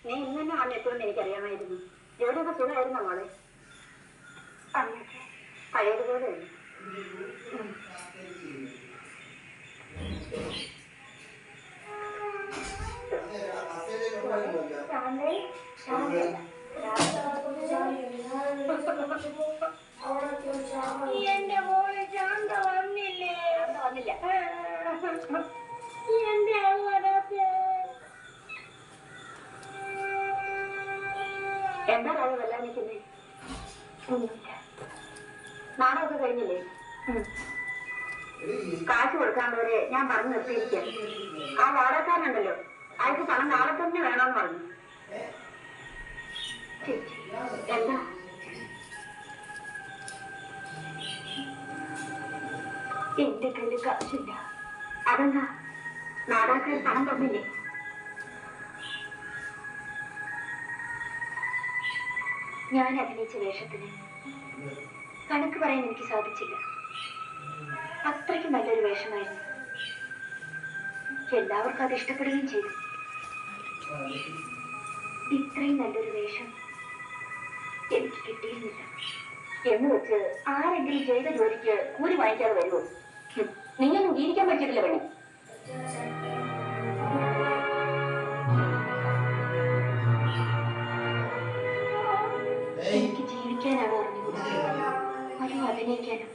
നീ ഇന്ന് തന്നെ വന്നെത്തുമെന്ന് എനിക്കറിയാമായിരുന്നു. ജോലിയൊക്കെ സുഖമായിരുന്നോ മോളെ? പഴയതുപോലെ എന്റെ മോളെ ശാന്ത വന്നില്ലേ? വന്നില്ല. എന്റെ എന്താ കാര്യം വല്ലാതെ നിൽക്കുന്നേ? നാളെയൊക്കെ കഴിഞ്ഞില്ലേ? കാശ് കൊടുക്കാണ്ടവരെ ഞാൻ പറഞ്ഞു നിർത്തിയിരിക്കാം. ആ വാടകക്കാരനുണ്ടല്ലോ, അയാൾക്ക് പണം നാളെ തന്നെ വേണമെന്ന് പറഞ്ഞു. എന്താ? എന്റെ കയ്യിൽ കാശില്ല. അതെന്താ? നാടകക്കാർ പണം തന്നില്ലേ? ഞാൻ അഭിനയിച്ച വേഷത്തിന് കണക്ക് പറയാൻ എനിക്ക് സാധിച്ചില്ല. അത്രയ്ക്ക് നല്ലൊരു വേഷമായിരുന്നു. എല്ലാവർക്കും അത് ഇഷ്ടപ്പെടുകയും ചെയ്തു. ഇത്രയും നല്ലൊരു വേഷം എനിക്ക് കിട്ടിയിരുന്നില്ല. എന്ന് വെച്ച് ആരെങ്കിലും ചെയ്ത ജോലിക്ക് കൂലി വാങ്ങിക്കാതെ വരുമോ? നീയൊന്നും ജീവിക്കാൻ പറ്റിയിട്ടില്ല പെണ്ണെ. എനിക്ക് ജീവിക്കാനാണോ അറിഞ്ഞുകൂടാ, ഒരു അഭിനയിക്കാനോ?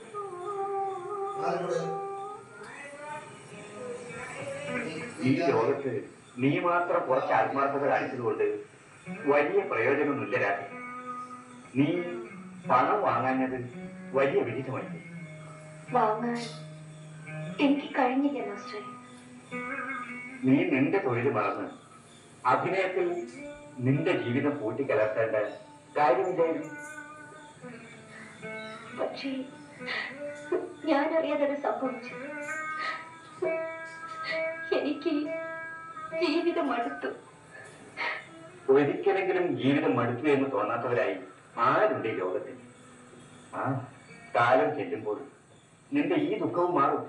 ഈ ലോകത്ത് നീ മാത്രം കുറച്ച് ആത്മാർത്ഥത കാണിച്ചതുകൊണ്ട് വലിയ പ്രയോജനമൊന്നുമില്ല രാധ. നീ പണം വാങ്ങാഞ്ഞത് വലിയ വിഹിതമായി. വാങ്ങാൻ എനിക്ക് കഴിഞ്ഞില്ല മാസ്റ്റർ. നീ നിന്റെ തൊഴിൽ മറന്ന് അഭിനയത്തിൽ നിന്റെ ജീവിതം കൂട്ടിക്കലർത്തേണ്ട കാര്യമില്ലായിരുന്നു. പക്ഷേ ഞാനറിയാതെ സംഭവിച്ചു. എനിക്ക് ജീവിതം മടുത്തു. ഒരിക്കലെങ്കിലും ജീവിതം മടുത്തു എന്ന് തോന്നാത്തവരായി ആരുണ്ട് ഈ ലോകത്തിൽ? ആ കാലം ചെല്ലുമ്പോൾ നിന്റെ ഈ ദുഃഖവും മാറും.